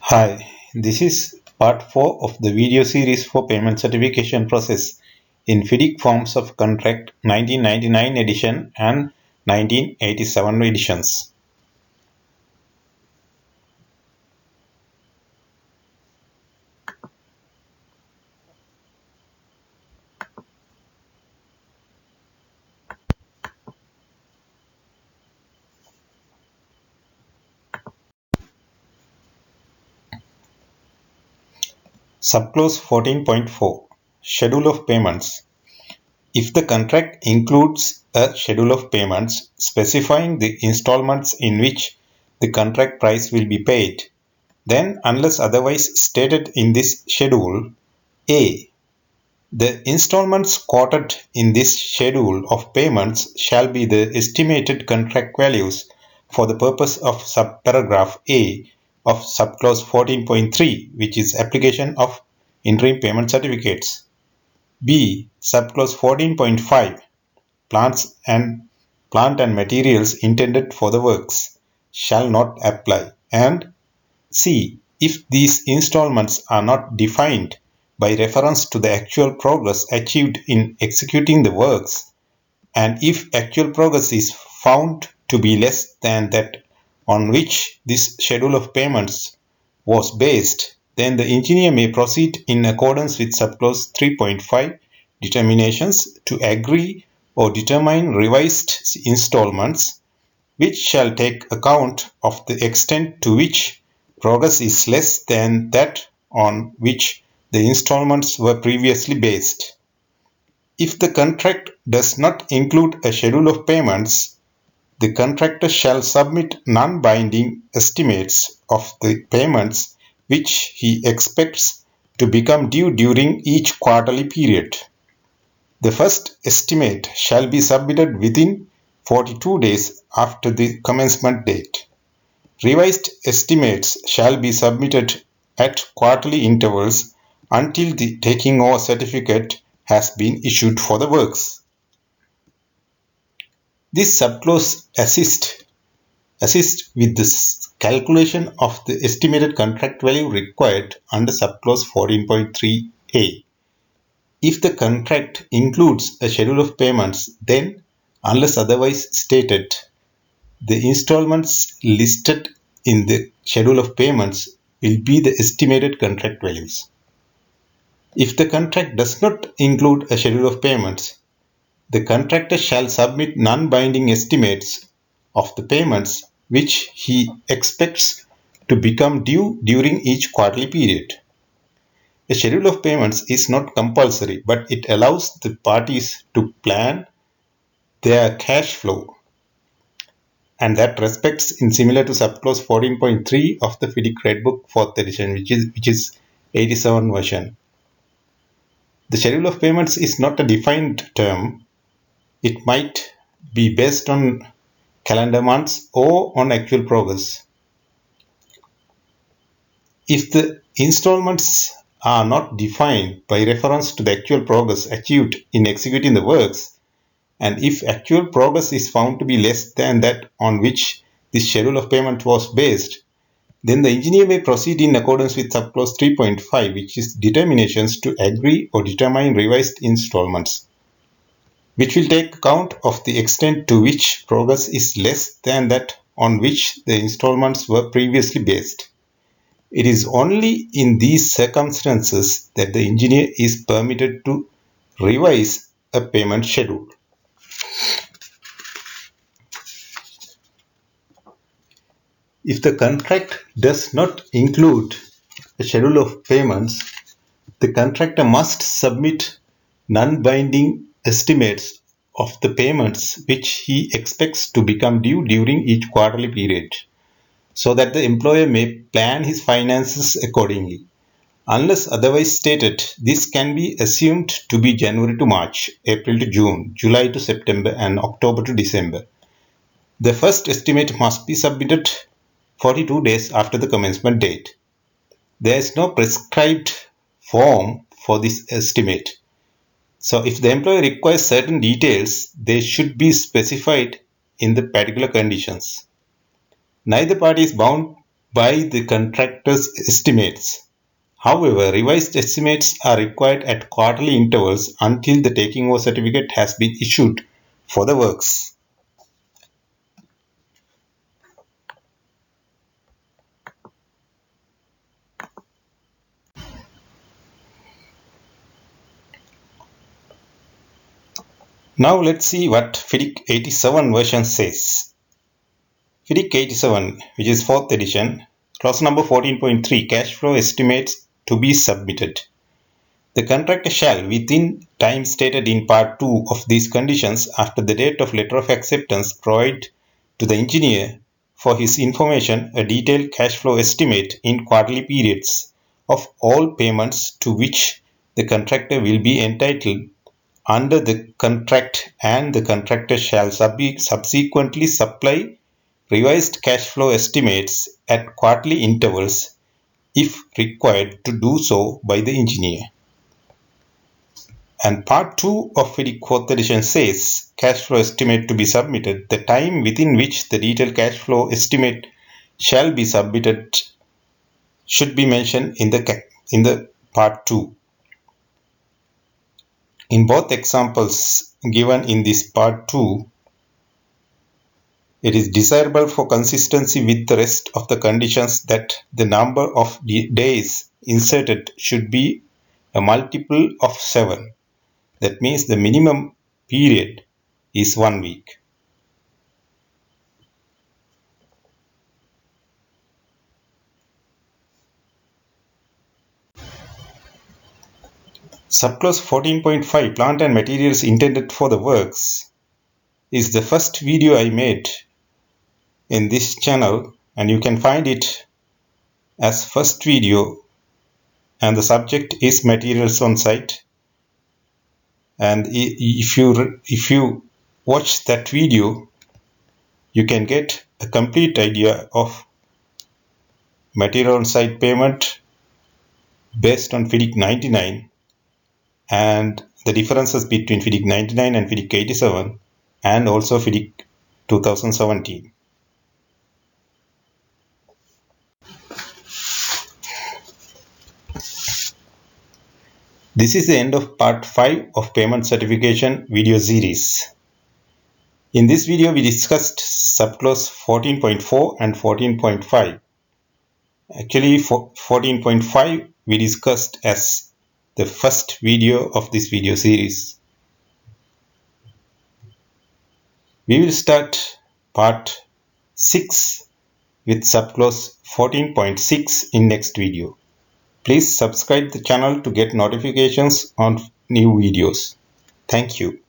Hi, this is part 4 of the video series for payment certification process in FIDIC Forms of Contract 1999 edition and 1987 editions. Subclause 14.4 Schedule of Payments. If the contract includes a schedule of payments specifying the installments in which the contract price will be paid, then unless otherwise stated in this schedule, A. The installments quoted in this schedule of payments shall be the estimated contract values for the purpose of subparagraph A of subclause 14.3, which is application of interim payment certificates. B. Subclause 14.5 plant and materials intended for the works shall not apply. And C. If these installments are not defined by reference to the actual progress achieved in executing the works, and if actual progress is found to be less than that on which this schedule of payments was based, then the engineer may proceed in accordance with subclause 3.5 determinations to agree or determine revised installments which shall take account of the extent to which progress is less than that on which the installments were previously based. If the contract does not include a schedule of payments, the contractor shall submit non-binding estimates of the payments which he expects to become due during each quarterly period. The first estimate shall be submitted within 42 days after the commencement date. Revised estimates shall be submitted at quarterly intervals until the taking over certificate has been issued for the works. This subclause assists with the calculation of the estimated contract value required under subclause 14.3a. If the contract includes a schedule of payments, then, unless otherwise stated, the installments listed in the schedule of payments will be the estimated contract values. If the contract does not include a schedule of payments, the contractor shall submit non-binding estimates of the payments which he expects to become due during each quarterly period. A schedule of payments is not compulsory, but it allows the parties to plan their cash flow, and that respects in similar to subclause 14.3 of the FIDIC Red Book 4th edition, which is 87 version. The schedule of payments is not a defined term. It might be based on calendar months or on actual progress. If the installments are not defined by reference to the actual progress achieved in executing the works, and if actual progress is found to be less than that on which this schedule of payment was based, then the engineer may proceed in accordance with subclause 3.5, which is determinations to agree or determine revised installments, which will take account of the extent to which progress is less than that on which the installments were previously based. It is only in these circumstances that the engineer is permitted to revise a payment schedule. If the contract does not include a schedule of payments, the contractor must submit non-binding estimates of the payments which he expects to become due during each quarterly period, so that the employer may plan his finances accordingly. Unless otherwise stated, this can be assumed to be January to March, April to June, July to September, and October to December. The first estimate must be submitted 42 days after the commencement date. There is no prescribed form for this estimate. So if the employer requires certain details, they should be specified in the particular conditions. Neither party is bound by the contractor's estimates. However, revised estimates are required at quarterly intervals until the taking over certificate has been issued for the works. Now let's see what FIDIC 87 version says. FIDIC 87, which is 4th edition, clause number 14.3, cash flow estimates to be submitted. The contractor shall, within time stated in part 2 of these conditions after the date of letter of acceptance, provide to the engineer for his information a detailed cash flow estimate in quarterly periods of all payments to which the contractor will be entitled under the contract, and the contractor shall subsequently supply revised cash flow estimates at quarterly intervals if required to do so by the engineer. And part 2 of FIDIC 4th edition says cash flow estimate to be submitted. The time within which the detailed cash flow estimate shall be submitted should be mentioned in the part 2. In both examples given in this part 2, it is desirable for consistency with the rest of the conditions that the number of days inserted should be a multiple of 7. That means the minimum period is 1 week. Subclause 14.5, plant and materials intended for the works, is the first video I made in this channel, and you can find it as first video, and the subject is materials on site. And if you watch that video, you can get a complete idea of material on site payment based on FIDIC 99 and the differences between FIDIC 99 and FIDIC 87 and also FIDIC 2017. This is the end of part 5 of payment certification video series. In this video we discussed subclause 14.4 and 14.5. Actually 14.5 we discussed as the first video of this video series. We will start part 6 with subclause 14.6 in next video. Please subscribe the channel to get notifications on new videos. Thank you.